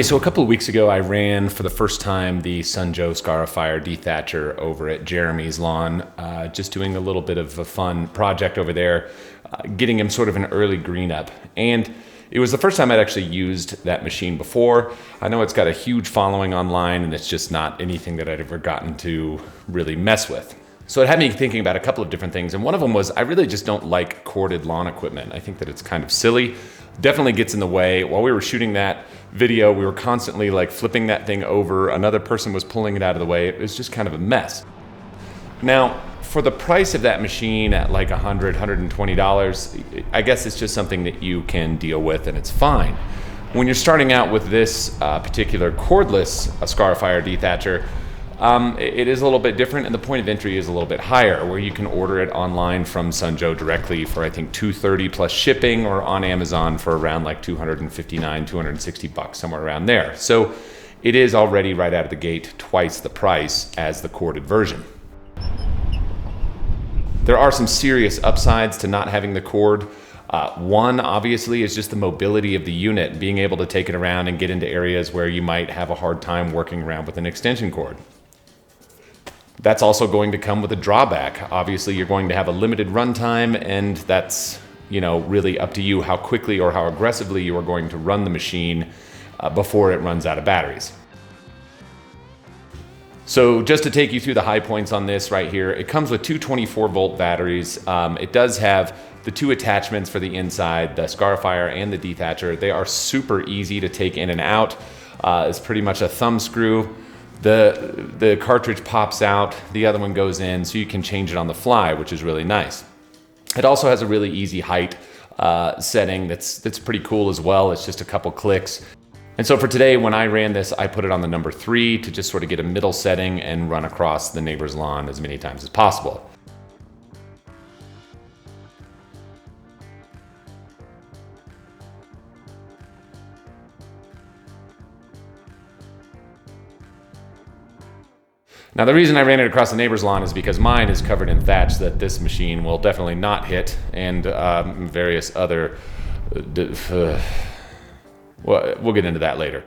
So a couple of weeks ago, I ran for the first time the SunJoe Scarifier DeThatcher over at Jeremy's lawn, just doing a little bit of a fun project over there, getting him sort of an early green up. And it was the first time I'd actually used that machine before. I know it's got a huge following online, and it's just not anything that I'd ever gotten to really mess with. So it had me thinking about a couple of different things, and one of them was I really just don't like corded lawn equipment. I think that it's kind of silly. Definitely gets in the way. While we were shooting that video, we were constantly like flipping that thing over. Another person was pulling it out of the way. It was just kind of a mess. Now, for the price of that machine at like $100, $120, I guess it's just something that you can deal with and it's fine. When you're starting out with this particular cordless Scarifier DeThatcher, it is a little bit different, and the point of entry is a little bit higher, where you can order it online from SunJoe directly for I think $230 plus shipping, or on Amazon for around like $259, $260, somewhere around there. So it is already right out of the gate twice the price as the corded version. There are some serious upsides to not having the cord. One, obviously, is just the mobility of the unit, being able to take it around and get into areas where you might have a hard time working around with an extension cord. That's also going to come with a drawback. Obviously, you're going to have a limited runtime, and that's, really up to you how quickly or how aggressively you are going to run the machine before it runs out of batteries. So just to take you through the high points on this right here, it comes with two 24-volt batteries. It does have the two attachments for the inside, the Scarifier and the DeThatcher. They are super easy to take in and out. It's pretty much a thumb screw. The cartridge pops out, the other one goes in, so you can change it on the fly, which is really nice. It also has a really easy height setting that's pretty cool as well. It's just a couple clicks. And so for today, when I ran this, I put it on the number 3 to just sort of get a middle setting and run across the neighbor's lawn as many times as possible. Now, the reason I ran it across the neighbor's lawn is because mine is covered in thatch that this machine will definitely not hit, and various other... well, we'll get into that later.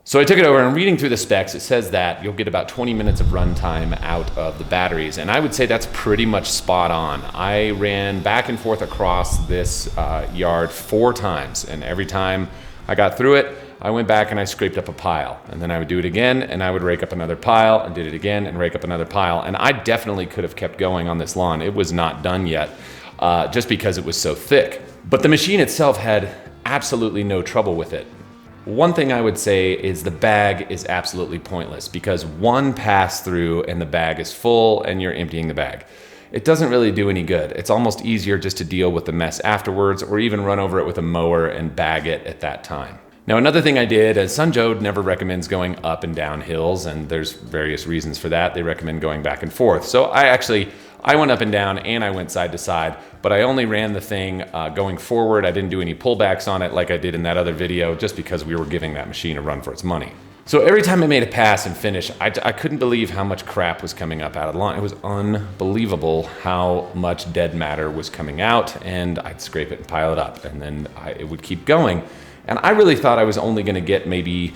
So I took it over, and reading through the specs, it says that you'll get about 20 minutes of runtime out of the batteries, and I would say that's pretty much spot on. I ran back and forth across this yard 4 times, and every time I got through it, I went back and I scraped up a pile, and then I would do it again, and I would rake up another pile, and did it again and rake up another pile. And I definitely could have kept going on this lawn. It was not done yet, just because it was so thick. But the machine itself had absolutely no trouble with it. One thing I would say is the bag is absolutely pointless, because one pass through and the bag is full and you're emptying the bag. It doesn't really do any good. It's almost easier just to deal with the mess afterwards, or even run over it with a mower and bag it at that time. Now, another thing I did, as SunJoe never recommends going up and down hills, and there's various reasons for that. They recommend going back and forth. So I went up and down, and I went side to side, but I only ran the thing going forward. I didn't do any pullbacks on it like I did in that other video, just because we were giving that machine a run for its money. So every time I made a pass and finish, I couldn't believe how much crap was coming up out of the lawn. It was unbelievable how much dead matter was coming out, and I'd scrape it and pile it up, and then it would keep going. And I really thought I was only gonna get maybe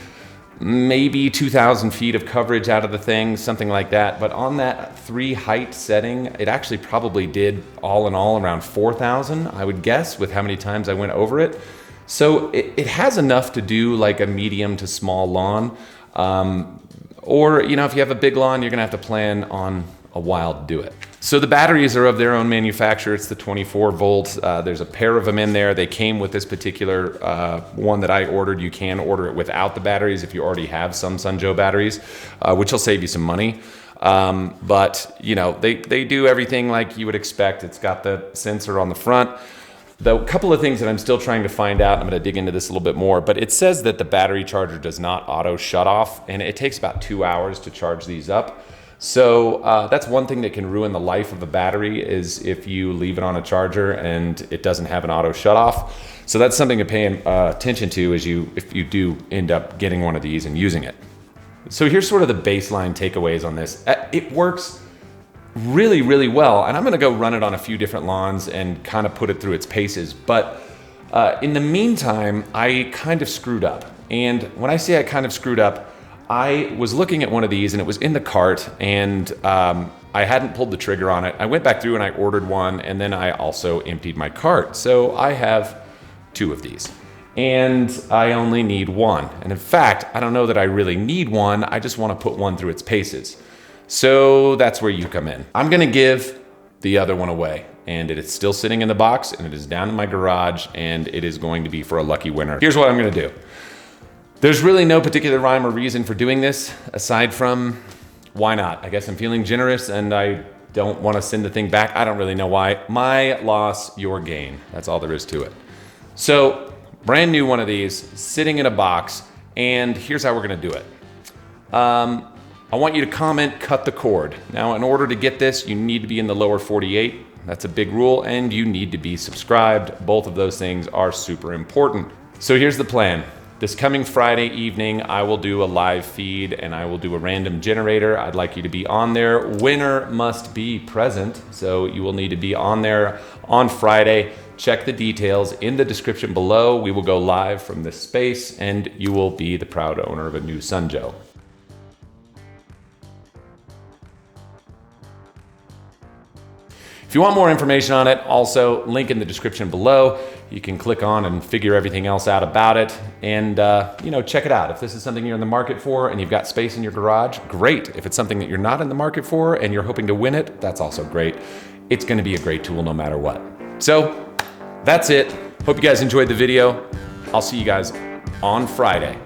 2,000 feet of coverage out of the thing, something like that. But on that 3 height setting, it actually probably did all in all around 4,000, I would guess, with how many times I went over it. So it has enough to do like a medium to small lawn. Or, if you have a big lawn, you're gonna have to plan on a while to do it. So the batteries are of their own manufacturer. It's the 24 volts. There's a pair of them in there. They came with this particular one that I ordered. You can order it without the batteries if you already have some SunJoe batteries, which will save you some money. But they do everything like you would expect. It's got the sensor on the front. The couple of things that I'm still trying to find out, I'm going to dig into this a little bit more, but it says that the battery charger does not auto shut off, and it takes about 2 hours to charge these up. So that's one thing that can ruin the life of a battery, is if you leave it on a charger and it doesn't have an auto shut off. So that's something to pay attention to if you do end up getting one of these and using it. So here's sort of the baseline takeaways on this. It works really, really well. And I'm gonna go run it on a few different lawns and kind of put it through its paces. But in the meantime, I kind of screwed up. And when I say I kind of screwed up, I was looking at one of these and it was in the cart, and I hadn't pulled the trigger on it. I went back through and I ordered one, and then I also emptied my cart. So I have 2 of these, and I only need 1. And in fact, I don't know that I really need 1. I just want to put 1 through its paces. So that's where you come in. I'm gonna give the other one away, and it is still sitting in the box, and it is down in my garage, and it is going to be for a lucky winner. Here's what I'm gonna do. There's really no particular rhyme or reason for doing this, aside from why not? I guess I'm feeling generous and I don't want to send the thing back. I don't really know why. My loss, your gain. That's all there is to it. So, brand new one of these, sitting in a box, and here's how we're gonna do it. I want you to comment, cut the cord. Now, in order to get this, you need to be in the lower 48. That's a big rule, and you need to be subscribed. Both of those things are super important. So here's the plan. This coming Friday evening, I will do a live feed and I will do a random generator. I'd like you to be on there. Winner must be present, so you will need to be on there on Friday. Check the details in the description below. We will go live from this space and you will be the proud owner of a new SunJoe. If you want more information on it, also link in the description below. You can click on and figure everything else out about it, and check it out. If this is something you're in the market for and you've got space in your garage, great. If it's something that you're not in the market for and you're hoping to win it, that's also great. It's gonna be a great tool no matter what. So that's it. Hope you guys enjoyed the video. I'll see you guys on Friday.